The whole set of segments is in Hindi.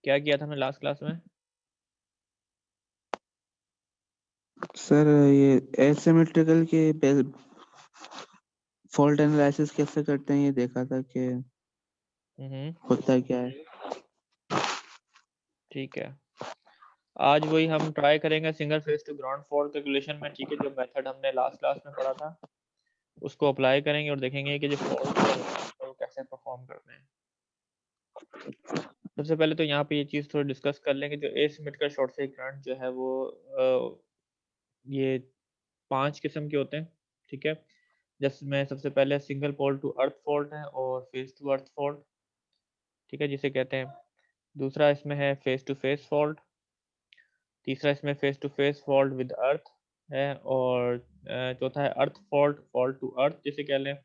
क्या किया था हमने लास्ट क्लास में? सर ये एसिमेट्रिकल के फॉल्ट एनालिसिस कैसे करते हैं ये देखा था कि होता क्या है। ठीक है, आज वही हम ट्राई करेंगे single phase two ground fault calculation में। ठीक है, जो मेथड हमने लास्ट क्लास में पढ़ा था उसको अप्लाई करेंगे और देखेंगे कि जो फॉल्ट है वो कैसे परफॉर्म करते हैं। सबसे पहले तो यहाँ पे ये चीज़ थोड़ी डिस्कस कर लेंगे। जो एसिमेट्रिकल शॉर्ट सर्किट करंट जो है वो ये 5 किस्म के होते हैं। ठीक है, जिसमें सबसे पहले single pole to earth fault है और फेज टू अर्थ फॉल्ट, ठीक है, जिसे कहते हैं। दूसरा इसमें है फेस टू फेस फॉल्ट। तीसरा इसमें phase to phase fault with earth है। और चौथा है earth fault, fault to earth जिसे कह लें,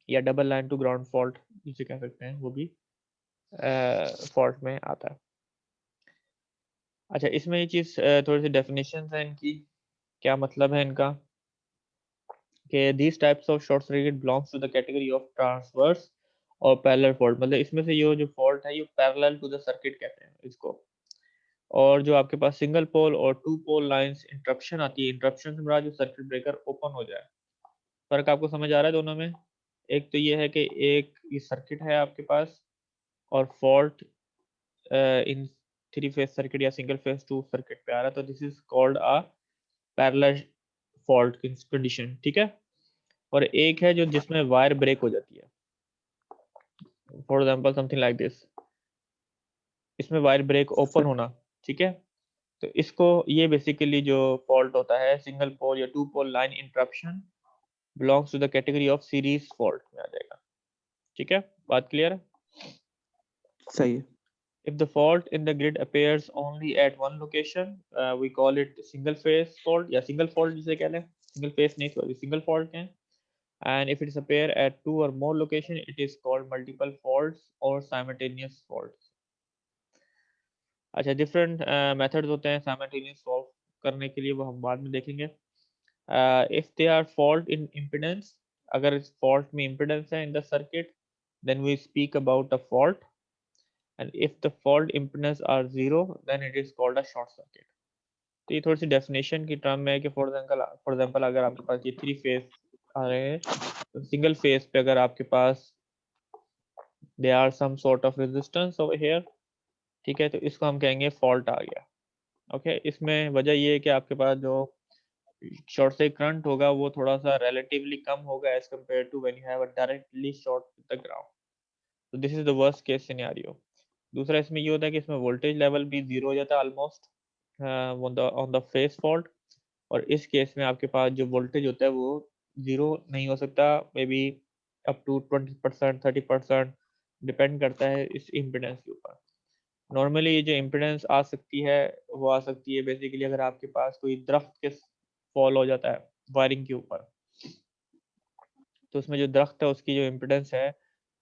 या double line to ground fault जिसे कह सकते हैं, वो भी फॉल्ट में आता है। अच्छा, इसमें ये चीज़ थोड़ी सी डेफिनेशन है इनकी, क्या मतलब है इनका कि these types of short circuit belongs to the category of transverse और पैरेलल फॉल्ट। मतलब इसमें से ये जो फॉल्ट है ये पैरेलल टू द सर्किट कहते हैं इसको। और जो आपके पास सिंगल पोल और टू पोल लाइंस इंटरप्शन आती है, इंटरप्शन से मुराद जो सर्किट ब्रेकर ओपन हो जाए। फर्क आपको समझ आ रहा है दोनों में? एक तो ये है कि एक ये सर्किट है आपके पास और fault in three phase circuit या सिंगल फेज टू सर्किट पे आ रहा है, तो this is called a parallel fault condition. ठीक है, और एक है जो जिसमें वायर ब्रेक हो जाती है, for example something like this, इसमें वायर ब्रेक ओपन होना। ठीक है, तो इसको ये बेसिकली जो फॉल्ट होता है सिंगल पोल या two pole line interruption belongs to the category of series fault में आ जाएगा। ठीक है, बात क्लियर है? सही है। If the fault in the grid appears only at one location, we call it single phase fault या single fault जिसे कह लें, single phase नहीं सॉरी single fault है। And if it's appear at two or more location, it is called multiple faults or simultaneous faults. अच्छा, डिफरेंट मेथड्स होते हैं साइमल्टेनियस सॉल्व करने के लिए, वो हम बाद में देखेंगे। If they are fault in impedance, अगर इस फॉल्ट में इम्पीडेंस है in the circuit, then we speak about a fault. And if the fault impedance are zero, then it is called a short circuit. तो ये थोड़ी सी डेफिनेशन की टर्म में है कि फॉर एग्जांपल अगर आपके पास ये थ्री फेज आ रहे हैं, तो सिंगल फेज पे अगर आपके पास they are some sort of resistance over here, ठीक है, तो इसको हम कहेंगे फॉल्ट आ गया। ओके, इसमें वजह ये है कि आपके पास जो शॉर्ट सर्किट करंट होगा वो थोड़ा सा रिलेटिवली कम होगा as compared to when you have a directly short the ground. तो this is the worst case scenario. दूसरा इसमें ये होता है कि इसमें वोल्टेज लेवल भी जीरो हो जाता है almost on the face fault. और इस केस में आपके पास जो वोल्टेज होता है वो जीरो नहीं हो सकता, may be up to 20% 30%, depend करता है इस इम्पिडेंस के ऊपर। नॉर्मली ये जो इम्पिडेंस आ सकती है वो आ सकती है बेसिकली अगर आपके पास कोई दरख्त के फॉल हो जाता है वायरिंग के ऊपर, तो उसमें जो दरख्त है उसकी जो इम्पिडेंस है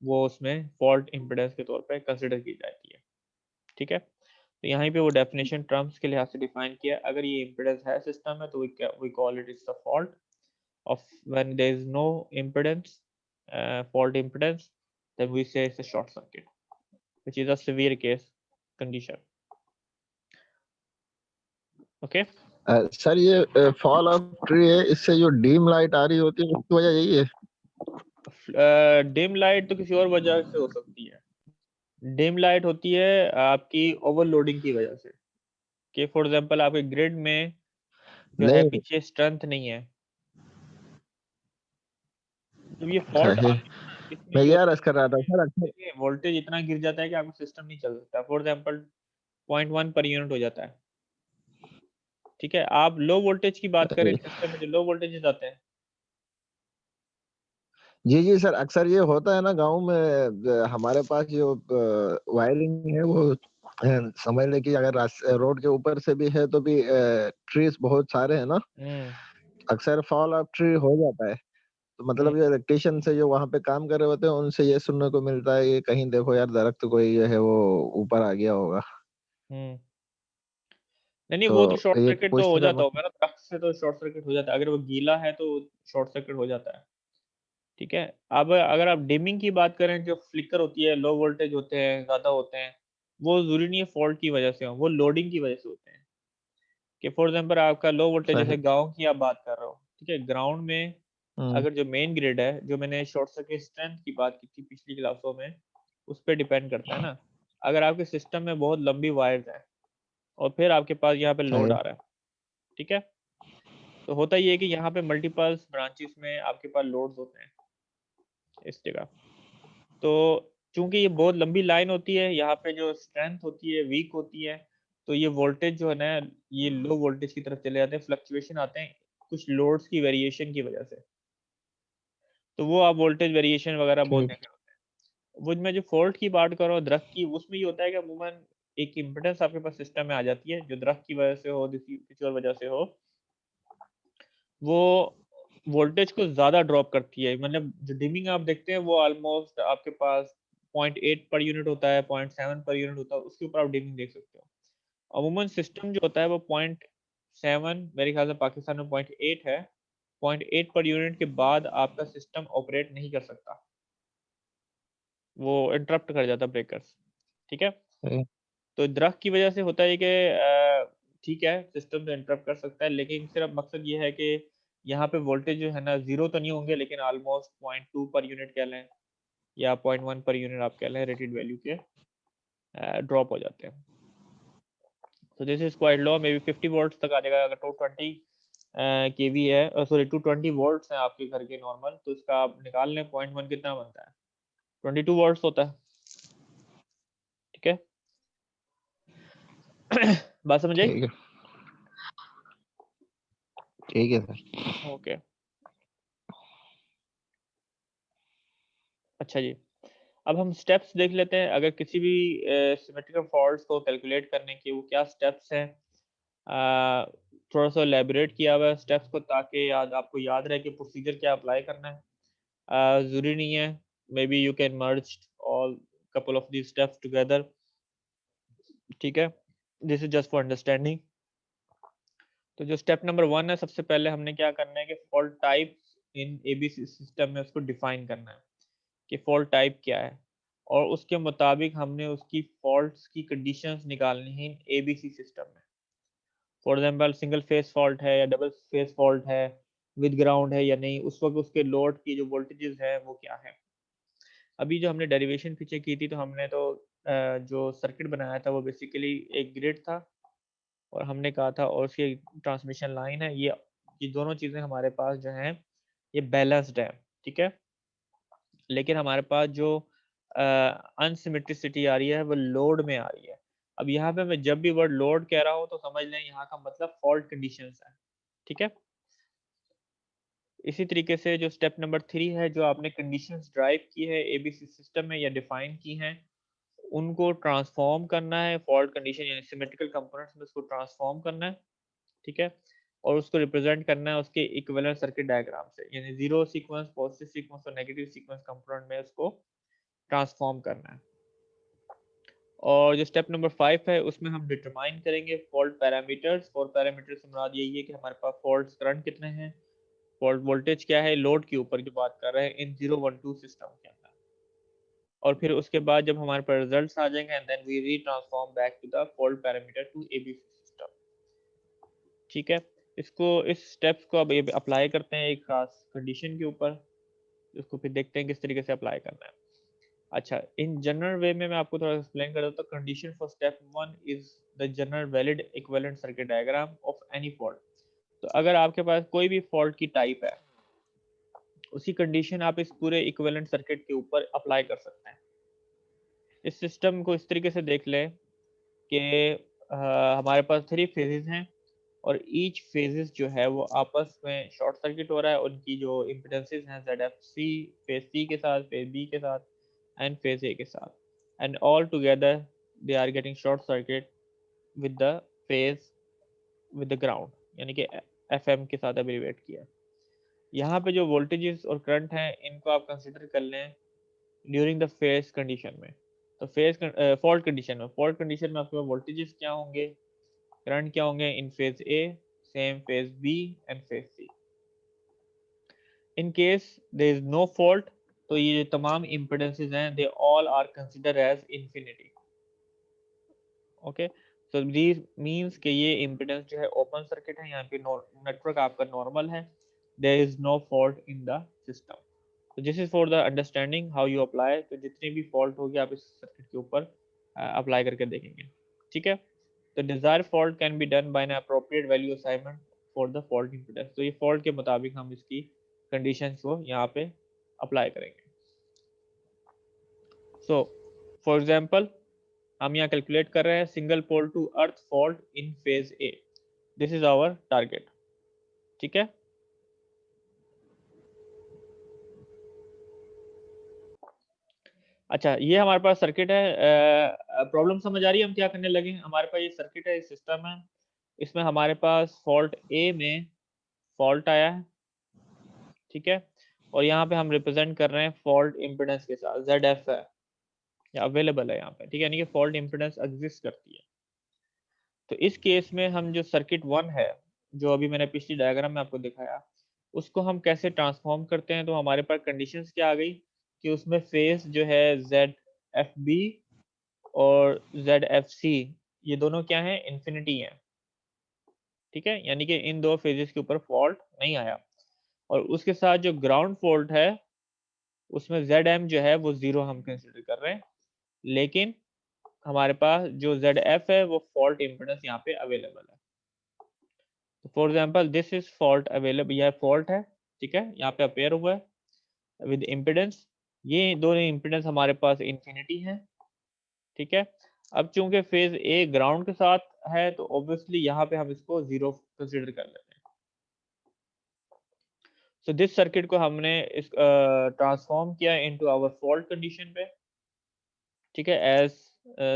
वो उसमें फॉल्ट इम्पिडेंस के तौर पे कंसिडर की जाती है। ठीक है, तो यहाँ पे वो डेफिनेशन टर्म्स के लिहाज से डिफाइन किया। अगर ये इम्पिडेंस है सिस्टम में तो we call it is the fault of when there is no impedance, fault impedance, then we say it's a short circuit, which is a severe case condition. Okay. Sir ये फॉल ऑफ ट्री है, इससे जो डीम लाइट आ रही होती है उसकी वजह यही है? डिम लाइट तो किसी और वजह से हो सकती है। डिम लाइट होती है आपकी ओवरलोडिंग की वजह से, कि फॉर एग्जांपल आपके ग्रिड में जो है नहीं पीछे स्ट्रेंथ नहीं है। जब ये अच्छा फॉल्ट है, आती है ना, इसमें मैं ये ये होता अर्ज कर रहा था सर। अच्छा है वोल्टेज इतना गिर जाता है कि आपका सिस्टम नहीं चल सकता। फॉर एग्जांपल 0.1 पर यूनिट हो जाता है। ठीक है, आप लो वोल्टेज की बात करें, सिस्टम में जो लो वोल्टेज आते हैं। जी जी सर, अक्सर ये होता है ना गांव में, हमारे पास जो वायरिंग है वो समझ ले कि अगर रोड के ऊपर से भी है तो भी ट्रीज बहुत सारे हैं ना, अक्सर फॉल ऑफ ट्री हो जाता है। तो मतलब जो इलेक्ट्रिशियन से जो वहां पे काम कर रहे होते हैं उनसे ये सुनने को मिलता है कि कहीं देखो यार दरख्त कोई जो है वो ऊपर आ गया होगा। नहीं नहीं, तो वो तो शॉर्ट ये सर्किट तो हो पूछना था जाता होगा ना, दरख्त से तो शॉर्ट सर्किट हो जाता है। अगर वो गीला है तो शॉर्ट सर्किट हो जाता है। ठीक है, अब अगर आप डिमिंग की बात करें, जो फ्लिकर होती है, लो वोल्टेज होते हैं, ज्यादा होते हैं, वो जरूरी नहीं है फॉल्ट की वजह से हो, वो लोडिंग की वजह से होते हैं। कि फॉर एग्जाम्पल आपका लो वोल्टेज, जैसे सही। गांव की आप बात कर रहे हो, ठीक है, ग्राउंड में हम्म। अगर जो मेन ग्रिड है, जो मैंने शॉर्ट सर्किट स्ट्रेंथ की बात की थी पिछली क्लासों में, उस पर डिपेंड करता है ना। अगर आपके सिस्टम में बहुत लंबी वायर्स है और फिर आपके पास यहाँ पे लोड सही। आ रहा है, ठीक है, तो होता ये है कि यहाँ पे मल्टीपल ब्रांचेस में आपके पास लोड्स होते हैं इस जगह। तो चूंकि ये बहुत लंबी लाइन होती है, यहाँ पे जो स्ट्रेंथ होती है वीक होती है, तो ये वोल्टेज जो है ना, ये लो वोल्टेज की तरफ चले जाते हैं, फ्लक्चुएशन आते हैं कुछ लोड्स की वेरिएशन की वजह से। तो वो आप वोल्टेज वेरिएशन वगैरह बहुत ठीक। देखे होते हैं। वो मैं जो फॉल्ट की बात कर रहा हूँ दरख्त की, उसमें ये होता है कि अमूमन एक इम्पिडेंस आपके पास सिस्टम में आ जाती है, जो दरख्त की वजह से हो, किसी और वजह से हो, वो वोल्टेज को ज्यादा ड्रॉप करती है। मतलब जो डिमिंग आप देखते हैं वो ऑलमोस्ट आपके पास 0.8 पर यूनिट होता है, 0.7 पर यूनिट होता है, उसके ऊपर आप डिमिंग देख सकते हो। अमूमन सिस्टम जो होता है वो 0.7, मेरे ख्याल से पाकिस्तान में 0.8 है। 0.8 पर यूनिट के बाद आपका सिस्टम ऑपरेट नहीं कर सकता, वो इंटरप्ट कर जाता ब्रेकर्स, ठीक है। सही। तो दरख्त की वजह से होता है कि ठीक है, सिस्टम तो इंटरप्ट कर सकता है, लेकिन सिर्फ मकसद ये है कि यहाँ पे वोल्टेज जो है ना जीरो तो नहीं होंगे, लेकिन ऑलमोस्ट 0.2 पर यूनिट कह लें या 0.1 पर यूनिट आप कह लें, रेटेड वैल्यू के ड्रॉप हो जाते हैं। तो this is quite low, may be 50 volts तक आ जाएगा। अगर 220 केवी है, सॉरी 220 वोल्ट्स हैं आपके घर के नॉर्मल, तो इसका आप निकाल लें 0.1 कितना बनता है, 22 वोल्ट्स होता है, ठीक है। बात समझ आई? ठीक है। ठीक है सर। ओके, अच्छा जी। अब हम स्टेप्स देख लेते हैं, अगर किसी भी सिमेट्रिकल फॉल्ट्स को कैलकुलेट करने के वो क्या स्टेप्स हैं। अ, थोड़ा सा एलेबोरेट किया हुआ है स्टेप्स को, ताकि आपको याद रहे कि प्रोसीजर क्या अप्लाई करना है। ज़रूरी नहीं है, may be you can merge all couple of these steps together, ठीक है। This is just for understanding. तो जो स्टेप नंबर 1 है, सबसे पहले हमने क्या करना है कि fault type in ABC system में उसको डिफाइन करना है कि फॉल्ट टाइप क्या है, और उसके मुताबिक हमने उसकी फॉल्ट्स की कंडीशंस निकालनी है इन एबीसी सिस्टम में। For example single phase fault है या डबल फेस फॉल्ट है, विद ग्राउंड है या नहीं, उस वक्त उसके लोड की जो वोल्टेजेस है वो क्या है। अभी जो हमने डेरिवेशन पीछे की थी, तो हमने तो जो सर्किट बनाया था वो बेसिकली एक ग्रिड था, और हमने कहा था और उसकी ट्रांसमिशन लाइन है, ये दोनों चीज़ें हमारे पास जो हैं ये बैलेंस्ड है, ठीक है। लेकिन हमारे पास जो अनसिमेट्रिसिटी आ रही है वो लोड में आ रही है। अब यहाँ पे मैं जब भी वर्ड लोड कह रहा हूँ तो समझ लें यहाँ का मतलब फॉल्ट कंडीशंस है, ठीक है। इसी तरीके से जो स्टेप नंबर 3 है, जो आपने कंडीशंस ड्राइव की है एबीसी सिस्टम में या डिफाइन की हैं, उनको ट्रांसफॉर्म करना है फॉल्ट कंडीशन यानी सिमेट्रिकल कंपोनेंट्स में, उसको ट्रांसफॉर्म करना है, ठीक है। और उसको रिप्रेजेंट करना है उसके इक्विवेलेंट सर्किट डायग्राम से, यानी जीरो सीक्वेंस, पॉजिटिव सीक्वेंस और नेगेटिव सीक्वेंस कंपोनेंट में उसको ट्रांसफॉर्म करना है। और जो स्टेप नंबर 5 है, उसमें हम डिटरमाइन करेंगे फॉल्ट पैरामीटर्स। और पैरामीटर से मुराद यही है कि हमारे पास फॉल्ट करंट कितने हैं, फॉल्ट वोल्टेज क्या है, लोड के ऊपर जो बात कर रहे हैं इन 012 सिस्टम के अंदर। और फिर उसके बाद जब हमारे पास रिजल्ट्स आ जाएंगे, and then we retransform back to the fault parameter to ABC system, ठीक है। इसको इस स्टेप्स को अब अप्लाई करते हैं एक खास कंडीशन के ऊपर, उसको फिर देखते हैं किस तरीके से अप्लाई करना है। अच्छा, इन जनरल वे में मैं आपको थोड़ा एक्सप्लेन कर देता हूँ। Condition for step 1 is the general valid equivalent circuit diagram of any fault. तो अगर आपके पास कोई भी फॉल्ट की टाइप है, उसी कंडीशन आप इस पूरे इक्विवेलेंट सर्किट के ऊपर अप्लाई कर सकते हैं। इस सिस्टम को इस तरीके से देख लें कि हमारे पास 3 फेजेस हैं, और ईच फेजेस जो है वो आपस में शॉर्ट सर्किट हो रहा है। उनकी जो इम्पिडेंसेस हैं ZFC, फेज सी के साथ, फेज बी के साथ एंड फेज ए के साथ, and all together they are getting short circuit with the phase with the ground, यानी कि FM के साथ एब्रीवेट किया। यहाँ पे जो वोल्टेजेस और करंट हैं, इनको आप कंसिडर कर लें ड्यूरिंग द फेज कंडीशन में। तो फेज फॉल्ट कंडीशन में, आपके पास वोल्टेजेस क्या होंगे, करंट क्या होंगे in phase A, same phase B and phase C. In case there is no fault, तो ये तमाम इम्पिडेंसेस हैं, they all are consider as infinity. Okay, so this means कि ये इम्पीडेंस जो है ओपन सर्किट है, यहाँ पे नेटवर्क आपका नॉर्मल है, there is no fault in the system. तो this is for the understanding how you apply. तो जितनी भी फॉल्ट होगी आप इस सर्किट के ऊपर अप्लाई करके देखेंगे, ठीक है। तो desire fault can be done by an appropriate value assignment for the fault impedance. तो ये फॉल्ट के मुताबिक हम इसकी कंडीशंस को यहाँ पे अप्लाई करेंगे। सो फॉर एग्जांपल हम यहाँ कैलकुलेट कर रहे हैं single pole to earth fault in phase A, this is our target, ठीक है। अच्छा, ये हमारे पास सर्किट है। प्रॉब्लम समझ आ रही है हम क्या करने लगे? हमारे पास ये सर्किट है, सिस्टम है, इसमें हमारे पास फॉल्ट ए में फॉल्ट आया है, ठीक है। और यहाँ पे हम रिप्रेजेंट कर रहे हैं फॉल्ट इम्पिडेंस के साथ, ZF है या अवेलेबल है यहाँ पे, ठीक है, यानी कि फॉल्ट इम्पिडेंस एग्जिस्ट करती है। तो इस केस में हम जो सर्किट 1 है, जो अभी मैंने पिछली डायग्राम में आपको दिखाया, उसको हम कैसे ट्रांसफॉर्म करते हैं। तो हमारे पास कंडीशंस क्या आ गई कि उसमें फेस जो है ZFB और ZFC, ये दोनों क्या है, इन्फिनिटी है, ठीक है, यानी कि इन दो फेजेस के ऊपर फॉल्ट नहीं आया। और उसके साथ जो ग्राउंड फॉल्ट है उसमें ZM जो है वो 0 हम कंसिडर कर रहे हैं, लेकिन हमारे पास जो ZF है वो फॉल्ट इम्पिडेंस यहाँ पे अवेलेबल है। For example this is fault available, यह फॉल्ट है, ठीक है, यहाँ पे अपेयर हुआ है विद इम्पिडेंस। ये दोनों इम्पिडेंस हमारे पास इन्फिनिटी है, ठीक है। अब चूंकि फेज ए ग्राउंड के साथ है तो ऑब्वियसली यहाँ पे हम इसको 0 कंसिडर कर लेते हैं। सो दिस सर्किट को हमने इस ट्रांसफॉर्म किया इनटू आवर फॉल्ट कंडीशन पे, ठीक है, as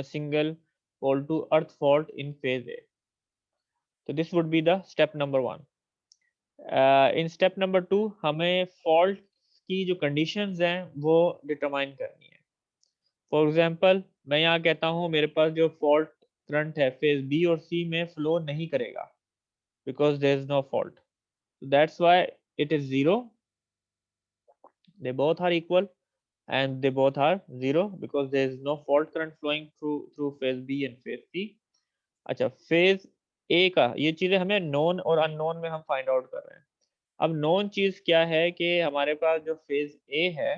single pole to earth fault in phase A. तो this would be the step number 1। In step number 2 हमें फॉल्ट की जो कंडीशंस हैं वो डिटरमाइन करनी है। फॉर एग्जांपल मैं यहाँ कहता हूँ मेरे पास जो फॉल्ट करंट है फेज बी और सी में फ्लो नहीं करेगा because there is no fault, that's why it is 0, they both are equal and they both are 0 because there is no fault current flowing through phase B and phase C। अच्छा, फेज ए का ये चीजें हमें नोन और अननोन में हम फाइंड आउट कर रहे हैं। अब नोन चीज क्या है कि हमारे पास जो फेज ए है,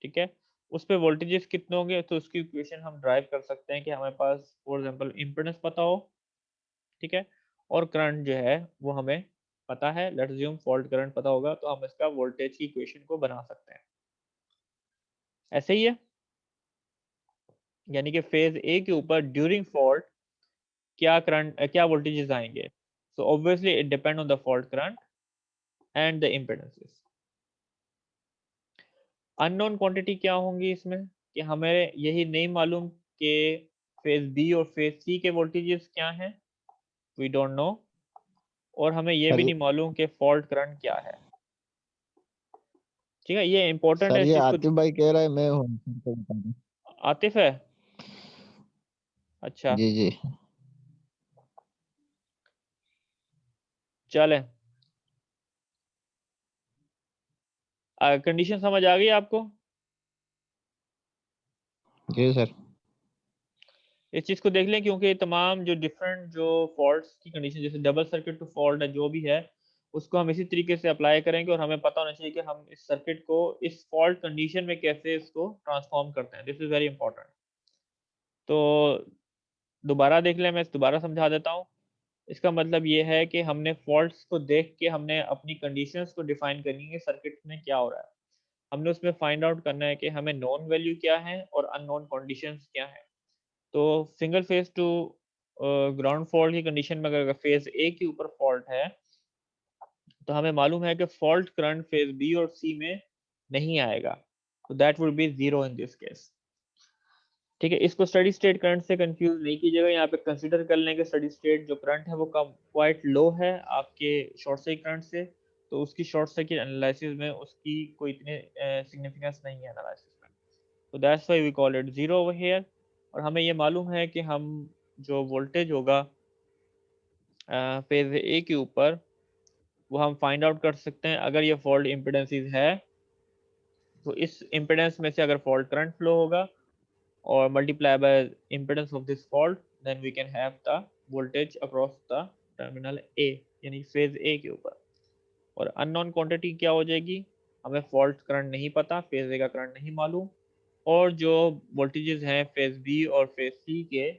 ठीक है, उस पे वोल्टेजेस कितने होंगे, तो उसकी इक्वेशन हम ड्राइव कर सकते हैं कि हमारे पास फॉर एग्जांपल इम्पीडेंस पता हो, ठीक है, और करंट जो है वो हमें पता है, लेट्स अज्यूम फॉल्ट करंट पता होगा तो हम इसका वोल्टेज की इक्वेशन को बना सकते हैं। ऐसे ही है, यानी कि फेज ए के ऊपर ड्यूरिंग फॉल्ट क्या करंट क्या वोल्टेजेस आएंगे। So obviously it depend on the fault current and the impedances. Unknown quantity क्या होंगी इसमें कि हमें यही नहीं मालूम कि फेज बी और फेज सी के वोल्टेजेस क्या हैं, वी डोंट नो, और हमें ये सर भी ये नहीं मालूम कि फॉल्ट करंट क्या है, ठीक है, ये इंपॉर्टेंट सर है इस ये चीज को। आतिफ भाई कह रहा है, मैं हूँ सर को बता दूं। आतिफ है, अच्छा, जी जी। चलें, कंडीशन समझ आ गई आपको? जी सर। इस चीज को देख लें क्योंकि तमाम जो डिफरेंट जो फॉल्ट्स की कंडीशन, जैसे डबल सर्किट टू फॉल्ट है जो भी है, उसको हम इसी तरीके से अप्लाई करेंगे और हमें पता होना चाहिए कि हम इस सर्किट को इस फॉल्ट कंडीशन में कैसे इसको ट्रांसफॉर्म करते हैं। This is very important. तो दोबारा देख लें, मैं दोबारा समझा देता हूँ। इसका मतलब ये है कि हमने फॉल्ट्स को देख के हमने अपनी कंडीशंस को डिफाइन करनी है सर्किट में क्या हो रहा है। हमने उसमें फाइंड आउट करना है कि हमें नॉन वैल्यू क्या है और अननोन कंडीशंस क्या है। तो single phase two ground fault की कंडीशन में अगर फेज ए के ऊपर फॉल्ट है तो हमें मालूम है कि फॉल्ट करंट फेज बी और सी में नहीं आएगा, तो that would B 0 in this case, ठीक है। इसको स्टडी स्टेट करंट से कंफ्यूज नहीं कीजिएगा, यहाँ पे कंसीडर कर लें कि स्टडी स्टेट जो करंट है वो कम क्वाइट लो है आपके शॉर्ट सर्किट करंट से, तो उसकी शॉर्ट सर्किट एनालिसिस में उसकी कोई इतने सिग्निफिकेंस नहीं है एनालिसिस में, तो that's why we call it 0 over here. और हमें ये मालूम है कि हम जो वोल्टेज होगा फेज ए के ऊपर वो हम फाइंड आउट कर सकते हैं अगर ये फॉल्ट इम्पिडेंसेस है, तो इस इम्पिडेंस में से अगर फॉल्ट करंट फ्लो होगा और multiply by impedance of this fault, then we can have the voltage across the terminal A, यानी फेज A के ऊपर। और अननोन क्वांटिटी क्या हो जाएगी, हमें फॉल्ट करंट नहीं पता, फेज A का करंट नहीं मालूम, और जो वोल्टेजेस हैं फेज B और फेज C के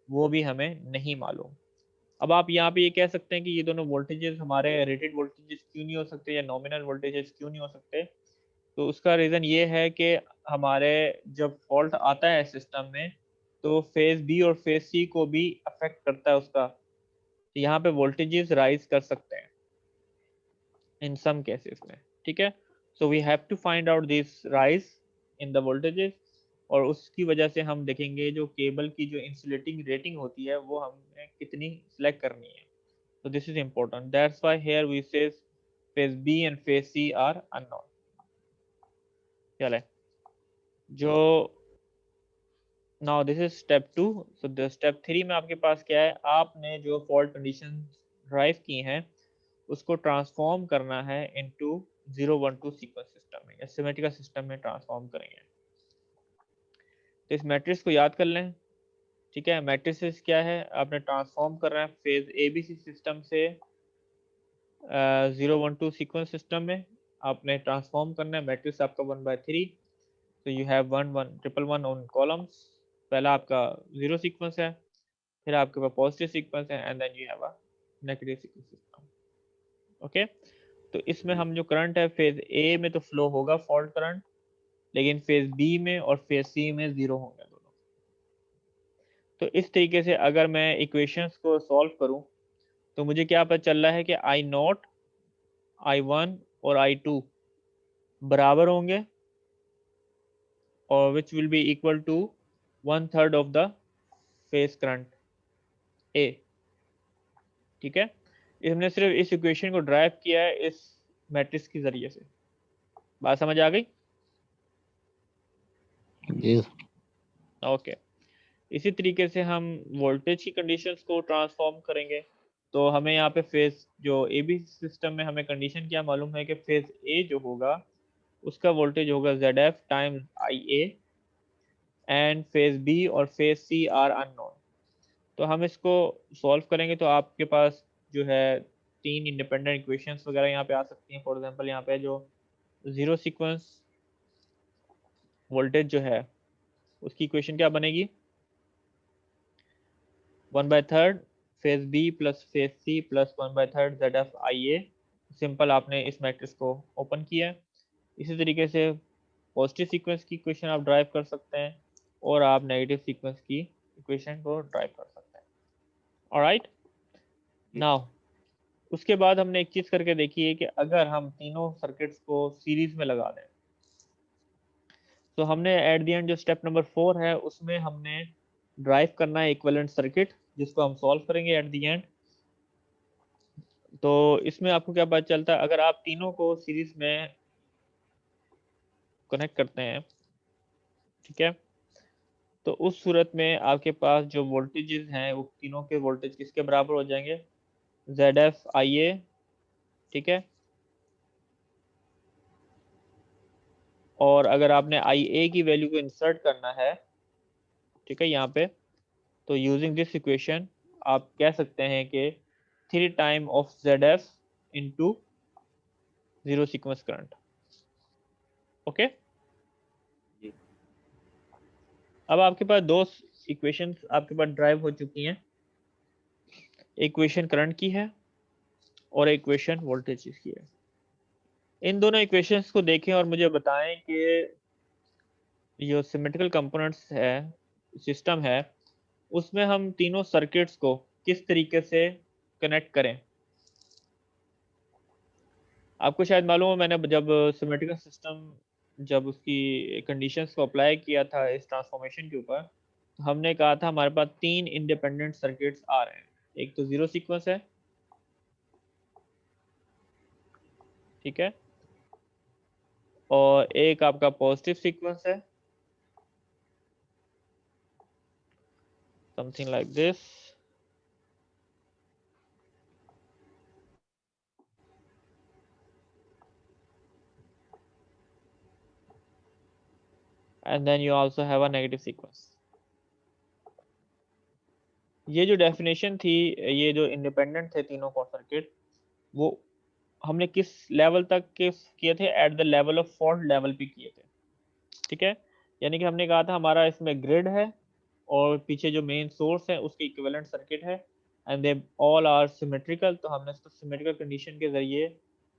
वो भी हमें नहीं मालूम। अब आप यहाँ पे ये कह सकते हैं कि ये दोनों वोल्टेजेस हमारे रेटेड वोल्टेजेस क्यों नहीं हो सकते या नॉमिनल वोल्टेजेस क्यों नहीं हो सकते। तो उसका रीज़न ये है कि हमारे जब फॉल्ट आता है सिस्टम में तो फेज बी और फेज सी को भी अफेक्ट करता है उसका, तो यहाँ पे वोल्टेजेस राइज कर सकते हैं इन सम केसेस में, ठीक है। So we have to find out this rise in the voltages, और उसकी वजह से हम देखेंगे जो केबल की जो इंसुलेटिंग रेटिंग होती है वो हमें कितनी सिलेक्ट करनी है। So this is important. That's why here we says phase B and phase C are unknown. चले जो now this is step 2. So the step 3 में आपके पास क्या है, आपने जो fault condition ड्राइव की हैं उसको ट्रांसफॉर्म करना है into 012 सीक्वेंस सिस्टम में या सिमेट्रिकल सिस्टम में ट्रांसफॉर्म करेंगे। तो इस मैट्रिक्स को याद कर लें, ठीक है। मैट्रिक्स क्या है, आपने ट्रांसफॉर्म कर रहा है फेज ABC सिस्टम से 012 सीक्वेंस सिस्टम में, आपने ट्रांसफॉर्म करना है। मैट्रिक्स आपका 1/3, तो you have 1 1 triple 1 on columns. पहला आपका जीरो सीक्वेंस है, फिर आपके पास पॉजिटिव सीक्वेंस है, and then you have a negative sequence system. Okay, तो इसमें हम जो करंट है फेज ए में तो फ्लो होगा फॉल्ट करंट, लेकिन फेज बी में और फेज सी में जीरो होंगे दोनों। तो इस तरीके से अगर मैं इक्वेशंस को सॉल्व करूं तो मुझे क्या पता चल रहा है कि आई नॉट, I1 और I2 बराबर होंगे, और which will be equal to 1/3 of the phase current A, ठीक है। हमने सिर्फ इस इक्वेशन को ड्राइव किया है इस मैट्रिक्स के जरिए से। बात समझ आ गई? जी। ओके, इसी तरीके से हम वोल्टेज की कंडीशंस को ट्रांसफॉर्म करेंगे। तो हमें यहाँ पे फेज जो ए बी सिस्टम में हमें कंडीशन क्या मालूम है कि फेज ए जो होगा उसका वोल्टेज होगा ZF times IA, and phase B और फेज सी आर अननोन। तो हम इसको सॉल्व करेंगे तो आपके पास जो है 3 इंडिपेंडेंट इक्वेशंस वगैरह यहाँ पे आ सकती हैं। फॉर एग्जांपल यहाँ पे जो जीरो सीक्वेंस वोल्टेज जो है उसकी इक्वेशन क्या बनेगी, 1/3 phase B plus phase C plus 1/3 ZF IA। Simple आपने इस मैट्रिक्स को ओपन किया। इसी तरीके से पॉजिटिव सीक्वेंस की इक्वेशन आप ड्राइव कर सकते हैं, और आप नेगेटिव सीक्वेंस की इक्वेशन को ड्राइव कर सकते हैं। ऑलराइट, नाउ उसके बाद हमने एक चीज करके देखी है कि अगर हम तीनों सर्किट्स को सीरीज में लगा दें तो हमने एट द एंड जो स्टेप नंबर 4 है उसमें हमने ड्राइव करना है इक्विवेलेंट सर्किट, जिसको हम सॉल्व करेंगे एट द एंड। तो इसमें आपको क्या पता चलता है, अगर आप तीनों को सीरीज में कनेक्ट करते हैं, ठीक है, तो उस सूरत में आपके पास जो वोल्टेजेस हैं वो तीनों के वोल्टेज किसके बराबर हो जाएंगे, ZF IA, ठीक है। और अगर आपने IA की वैल्यू को इंसर्ट करना है, ठीक है, यहाँ पे, तो यूजिंग दिस इक्वेशन आप कह सकते हैं कि 3 time of ZF into zero sequence current. Okay, अब आपके पास दो इक्वेशंस आपके पास ड्राइव हो चुकी हैं, इक्वेशन करंट की है और इक्वेशन वोल्टेज की है। इन दोनों इक्वेशंस को देखें और मुझे बताएं कि जो सिमेट्रिकल कंपोनेंट्स है सिस्टम है उसमें हम तीनों सर्किट्स को किस तरीके से कनेक्ट करें। आपको शायद मालूम हो, मैंने जब सिमेट्रिकल सिस्टम जब उसकी कंडीशंस को अप्लाई किया था इस ट्रांसफॉर्मेशन के ऊपर, तो हमने कहा था हमारे पास 3 इंडिपेंडेंट सर्किट्स आ रहे हैं। एक तो जीरो सीक्वेंस है, ठीक है, और एक आपका पॉजिटिव सीक्वेंस है, something like this, and then you also have a negative sequence. ये जो डेफिनेशन थी, ये जो इंडिपेंडेंट थे तीनों शॉर्ट सर्किट, वो हमने किस लेवल तक के किए थे? At the level of fault level पे किए थे, ठीक है। यानी कि हमने कहा था हमारा इसमें ग्रिड है और पीछे जो मेन सोर्स है उसके इक्विवेलेंट सर्किट है, and they all are symmetrical. तो हमने इसको सिमेट्रिकल कंडीशन के जरिए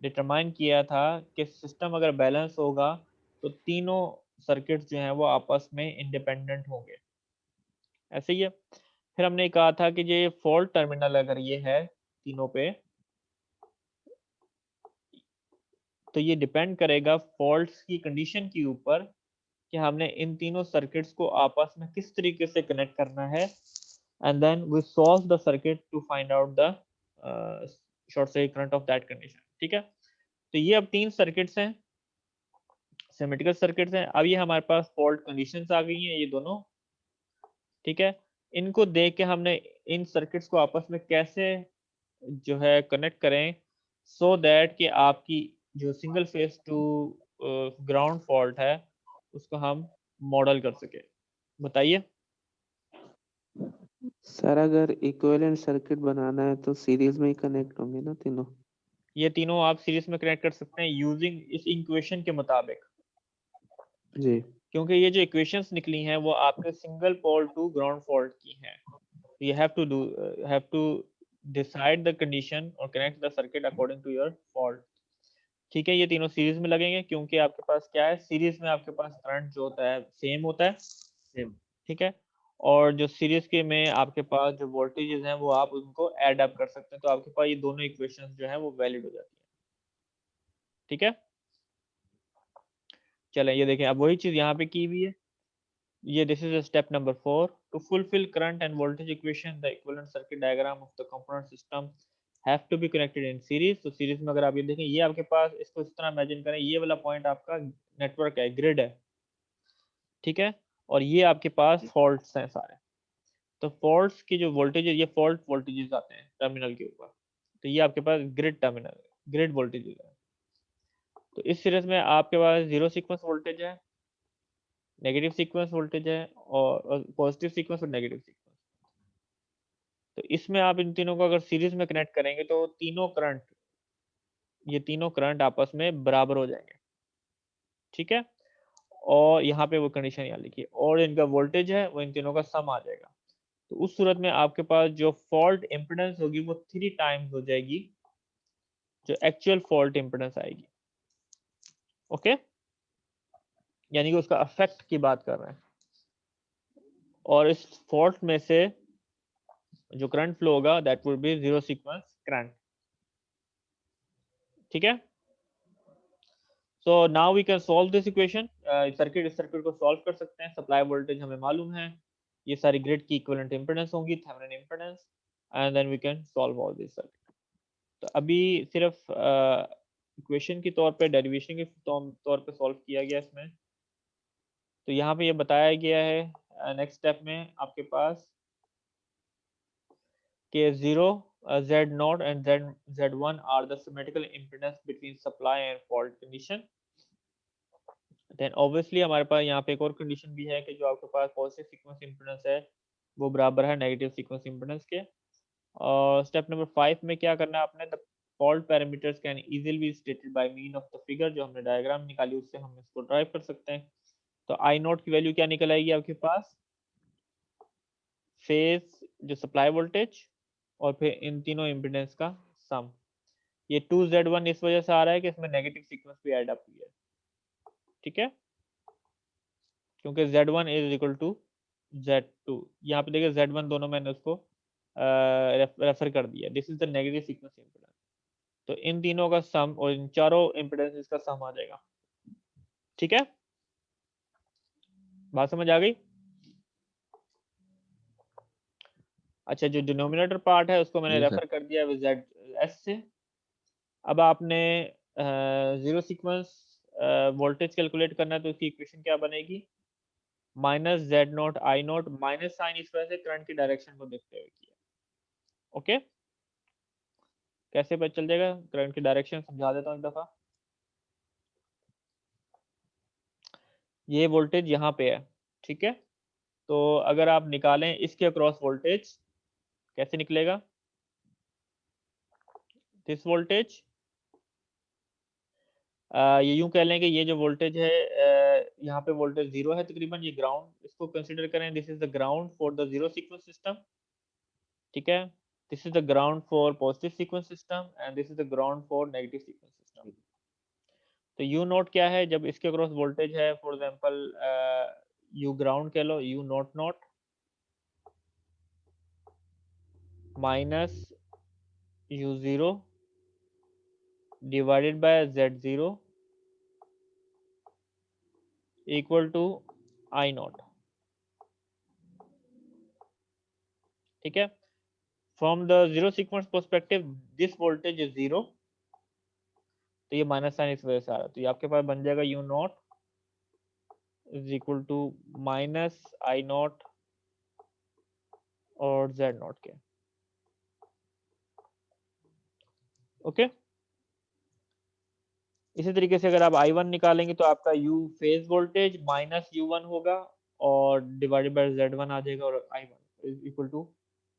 डिटरमाइन किया था कि सिस्टम अगर बैलेंस होगा तो तीनों सर्किट्स जो हैं वो आपस में इंडिपेंडेंट होंगे, ऐसे ही है। फिर हमने कहा था कि ये फॉल्ट टर्मिनल अगर ये है तीनों पे, तो ये डिपेंड करेगा फॉल्ट्स की कंडीशन के ऊपर कि हमने इन तीनों सर्किट्स को आपस में किस तरीके से कनेक्ट करना है, and then we solve the circuit to find out the short circuit current of that condition, ठीक है। तो ये अब तीन सर्किट्स हैं, सिमेट्रिकल सर्किट्स हैं। अब ये हमारे पास फॉल्ट कंडीशंस आ गई हैं ये दोनों, ठीक है। इनको देख के हमने इन सर्किट्स को आपस में कैसे जो है कनेक्ट करें, सो दैट कि आपकी जो single phase two ground fault है उसको हम मॉडल कर सके। बताइए। सर अगर इक्विवेलेंट सर्किट बनाना है तो सीरीज में ही कनेक्ट होंगे ना तीनों? ये तीनों आप सीरीज में कनेक्ट कर सकते हैं यूजिंग इस इक्वेशन के मुताबिक, जी। क्योंकि ये जो इक्वेशंस निकली हैं वो आपके single pole to ground fault की हैं। You have to decide the condition or connect the circuit according to your fault, ठीक है। ये तीनों सीरीज में लगेंगे क्योंकि आपके पास क्या है, सीरीज में आपके पास करंट जो होता है सेम होता है, सेम, ठीक है। और जो सीरीज के में आपके पास जो वोल्टेजेस हैं वो आप उनको ऐड अप कर सकते हैं, तो आपके पास ये दोनों इक्वेशंस जो हैं वो वैलिड हो जाती है, ठीक है। चलें ये देखें, अब वही चीज यहाँ पे की हुई है। ये this is step number 4 to fulfil current and voltage equation the equivalent circuit diagram of the component system have to be connected in series. तो सीरीज में अगर आप ये देखें, ये आपके पास, इसको इस तरह इमेजिन करें, ये वाला पॉइंट आपका नेटवर्क है, ग्रिड है, ठीक है। और ये आपके पास फॉल्ट्स हैं सारे। तो फॉल्ट्स की जो वोल्टेज है, ये फॉल्ट वोल्टेजेस आते हैं टर्मिनल के ऊपर, तो ये आपके पास ग्रिड टर्मिनल है, ग्रिड वोल्टेजेस है। तो इस सीरीज में आपके पास जीरो सीक्वेंस वोल्टेज है, नेगेटिव सीक्वेंस वोल्टेज है, और पॉजिटिव सीक्वेंस और नेगेटिव सीक्वेंस। तो इसमें आप इन तीनों को अगर सीरीज में कनेक्ट करेंगे तो तीनों करंट, ये तीनों करंट आपस में बराबर हो जाएंगे, ठीक है। और यहाँ पे वो कंडीशन यहाँ लिखी, और इनका वोल्टेज है वो इन तीनों का सम आ जाएगा। तो उस सूरत में आपके पास जो फॉल्ट इम्पिडेंस होगी वो 3 टाइम्स हो जाएगी जो एक्चुअल फॉल्ट इम्पिडेंस आएगी, ओके। यानी कि उसका अफेक्ट की बात कर रहे हैं, और इस फॉल्ट में से जो करंट फ्लो होगा that would be zero sequence current, ठीक है। So now we can solve this equation. Circuit, इस सर्किट को सॉल्व कर सकते हैं। सप्लाई वोल्टेज हमें मालूम है, ये सारी ग्रिड की इक्विवेलेंट इंपेडेंस होंगी, Thevenin impedance, and then we can solve all this circuit. तो अभी सिर्फ इक्वेशन के तौर पे, डेरिवेशन के तौर पे सॉल्व किया गया इसमें। तो यहाँ पे ये बताया गया है नेक्स्ट स्टेप में आपके पास कि 0 Z0 and Z1 are the symmetrical impedance between supply and fault condition. Then obviously हमारे पास यहाँ पे एक और कंडीशन भी है कि जो आपके पास पॉजिटिव सीक्वेंस इंपेडेंस है वो बराबर है नेगेटिव सीक्वेंस इंपेडेंस के। और स्टेप नंबर 5 में क्या करना है आपने, the fault parameters can easily be stated by mean of the figure, जो हमने डायग्राम निकाली उससे हम इसको ड्राइव कर सकते हैं। तो आई नोट की वैल्यू क्या निकल आएगी आपके पास, फेज जो सप्लाई वोल्टेज और फिर इन तीनों इंपेडेंस का सम। ये 2Z1 इस वजह से आ रहा है कि इसमें नेगेटिव सीक्वेंस भी ऐड अप हुई है, ठीक है, क्योंकि Z1 is equal to Z2। यहाँ पे देखिए Z1 दोनों मैंने उसको रेफर कर दिया, this is the negative sequence impedance. तो इन तीनों का सम और इन चारों इंपेडेंसेस का सम आ जाएगा, ठीक है। बात समझ आ गई? अच्छा, जो डिनोमिनेटर पार्ट है उसको मैंने जी सर। रेफर कर दिया ZS से। अब आपने जीरो सीक्वेंस वोल्टेज कैलकुलेट करना है, तो उसकी इक्वेशन क्या बनेगी, minus Z0 I0, minus sign इस वजह से करंट की डायरेक्शन को देखते हुए किया, ओके। कैसे पता चल जाएगा करंट की डायरेक्शन, समझा देता हूँ एक दफा। ये वोल्टेज यहाँ पे है, ठीक है। तो अगर आप निकालें इसके अक्रॉस वोल्टेज, कैसे निकलेगा? दिस वोल्टेज, ये यूं कह लें कि ये जो वोल्टेज है, यहाँ पे वोल्टेज 0 है तकरीबन, ये ग्राउंड इसको कंसीडर करें, this is the ground for the zero sequence system, ठीक है। This is the ground for positive sequence system and this is the ground for negative sequence system. तो यू नॉट क्या है? जब इसके अक्रॉस वोल्टेज है, फॉर एग्जांपल यू ग्राउंड कह लो, U naught naught minus U zero divided by Z0 equal to I naught, ठीक है। From the zero sequence perspective this voltage is 0, तो ये माइनस साइन इस वजह से आ रहा है, तो ये आपके पास बन जाएगा U naught is equal to minus I naught और Z नॉट के, ओके। इसी तरीके से अगर आप I1 निकालेंगे तो आपका U phase voltage minus U1 होगा और डिवाइडेड बाय Z1 आ जाएगा, और I1 is equal to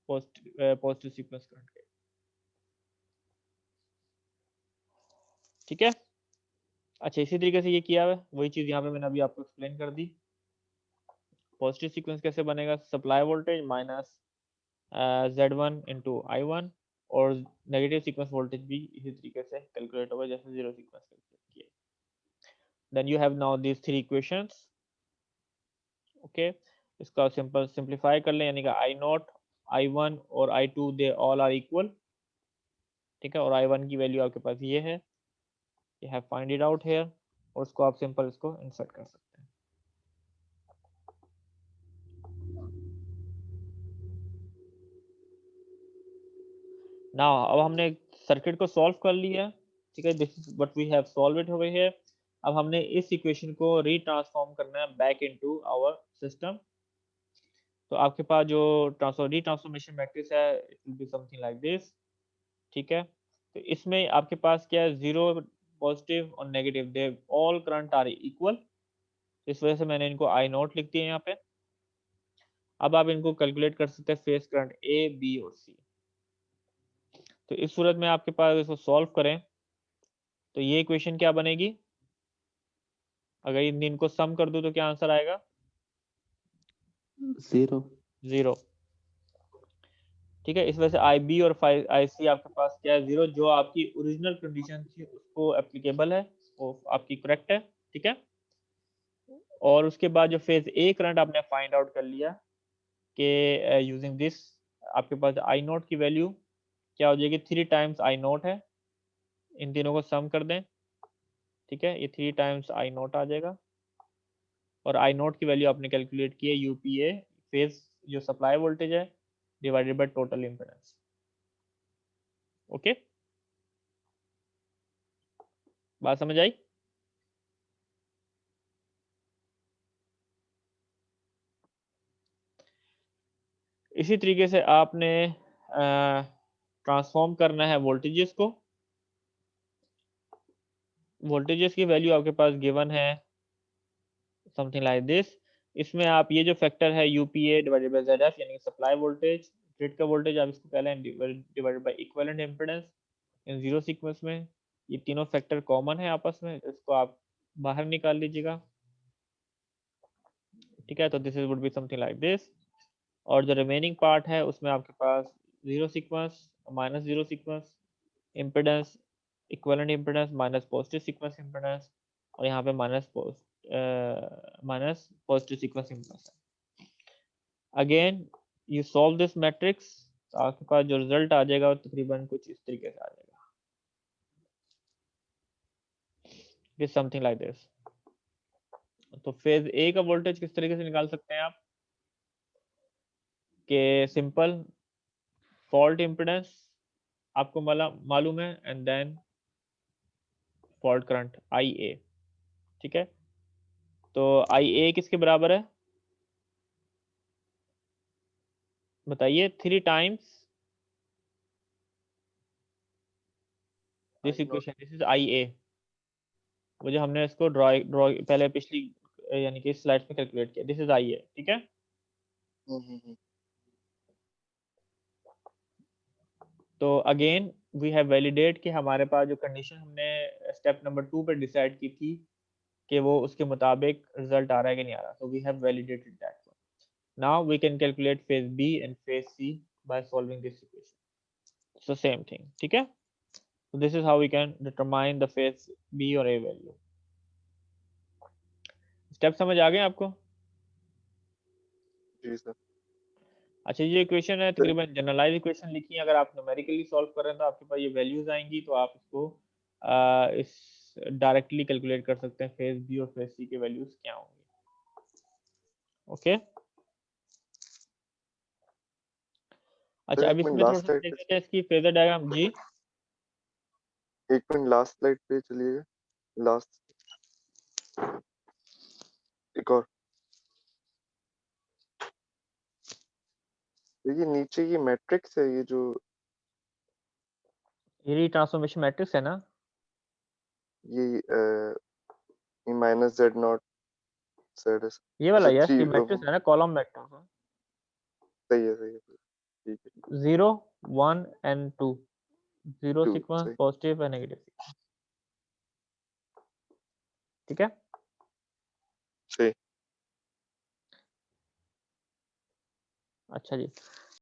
positive sequence current के, ठीक है। अच्छा, इसी तरीके से ये किया हुआ है, वही चीज यहाँ पे मैंने अभी आपको एक्सप्लेन कर दी। पॉजिटिव सीक्वेंस कैसे बनेगा? Supply voltage minus Z1 into I1, और नेगेटिव सीक्वेंस वोल्टेज भी इसी तरीके से कैलकुलेट होगा जैसे जीरो सीक्वेंस कैलकुलेट किया। Then you have now these three equations, okay. इसका सिंपल सिंप्लीफाई कर लें, यानी कि I नॉट, I1 और I2 they all are equal, ठीक है। और I1 की वैल्यू आपके पास ये है, you have find it out here, और उसको आप सिंपल इसको इंसर्ट कर सकते हैं। नाउ अब हमने सर्किट को सॉल्व कर लिया, ठीक है। This is what we have solve it over here. अब हमने इस इक्वेशन को रीट्रांसफॉर्म करना है बैक इनटू आवर सिस्टम। तो आपके पास जो रीट्रांसफॉर्मेशन मैट्रिक्स है, it will be something like this, ठीक है। तो इसमें आपके पास क्या है? जीरो, पॉजिटिव और negative, they all current are equal, इस वजह से मैंने इनको आई नॉट लिख दिया यहाँ पे। अब आप इनको कैलकुलेट कर सकते हैं फेज करंट ए, बी और सी। तो इस सूरत में आपके पास इसको सॉल्व करें तो ये इक्वेशन क्या बनेगी? अगर इनको सम कर दूं तो क्या आंसर आएगा? 0, ठीक है। इस वजह से आई बी और आई सी आपके पास क्या है? 0, जो आपकी ओरिजिनल कंडीशन थी उसको एप्लीकेबल है, वो आपकी करेक्ट है, ठीक है। और उसके बाद जो फेज ए करंट आपने फाइंड आउट कर लिया कि यूजिंग दिस, आपके पास आई नोट की वैल्यू क्या हो जाएगी? 3 टाइम्स आई नोट है, इन तीनों को सम कर दें, ठीक है। ये 3 टाइम्स आई नोट आ जाएगा, और आई नोट की वैल्यू आपने कैलकुलेट की है यूपीए, फेज जो सप्लाई वोल्टेज है, divided by total impedance, okay. बात समझ आई? इसी तरीके से आपने ट्रांसफॉर्म करना है वोल्टेजेस को। वोल्टेजेस की वैल्यू आपके पास गिवन है समथिंग लाइक दिस। इसमें आप ये जो फैक्टर है UPA divided by Z F, यानी सप्लाई वोल्टेज, ग्रिड का वोल्टेज आप इसको कह लें divided by equivalent impedance in zero sequence में, ये तीनों फैक्टर कॉमन है आपस में, इसको आप बाहर निकाल लीजिएगा, ठीक है। तो this is would be something like this, और जो रिमेनिंग पार्ट है उसमें आपके पास zero sequence, minus zero sequence impedance, equivalent impedance minus positive sequence impedance, और यहाँ पे माइनस पॉजिटिव सीक्वेंस इम्पीडेंस है। Again you solve this matrix, तो आपके पास जो रिजल्ट आ जाएगा वो तकरीबन कुछ इस तरीके से आ जाएगा, दिस समथिंग लाइक दिस। तो फेज ए का वोल्टेज किस तरीके से निकाल सकते हैं आप? के सिंपल फॉल्ट इम्पीडेंस आपको मालूम है, and then fault current I A, ठीक है। तो आई ए किसके बराबर है बताइए? 3 times this equation, this is I A, वो जो हमने इसको ड्रॉ पहले पिछली यानी कि स्लाइड में कैलकुलेट किया, दिस इज आई ए, ठीक है। तो अगेन वी हैव वैलिडेट कि हमारे पास जो कंडीशन हमने स्टेप नंबर 2 पे डिसाइड की थी कि वो उसके मुताबिक रिजल्ट आ रहा है कि नहीं आ रहा, so we have validated that one. Now we can calculate phase B and phase C by solving this equation. It's the same thing. ठीक है? So this is how we can determine the phase B or A value. Step समझ आ गए आपको? जी सर। अच्छा, ये इक्वेशन है तकरीबन जनरलाइज इक्वेशन लिखी है, अगर आप न्यूमेरिकली सॉल्व कर रहे हैं तो आपके पास ये वैल्यूज आएंगी, तो आप इसको इस डायरेक्टली कैलकुलेट कर सकते हैं फेज बी और फेज सी के वैल्यूज क्या होंगे। ओके अच्छा, अब इसमें थोड़ा सा देख लेते हैं इसकी फेजर डायग्राम। जी एक मिनट, लास्ट स्लाइड पे चलिएगा। लास्ट एक और देखिए, नीचे ये मैट्रिक्स है, ये जो ये ट्रांसफॉर्मेशन मैट्रिक्स है ना, ये माइनस जेड नॉट जेड है। ये वाला। अच्छा, यस, ये मैट्रिक्स है ना, कॉलम मैट्रिक्स है। सही है, सही है, ठीक है। 0 1 and 2, 0 2 सीक्वेंस, सही। पॉजिटिव और नेगेटिव सीक्वेंस। ठीक है, सही। अच्छा जी।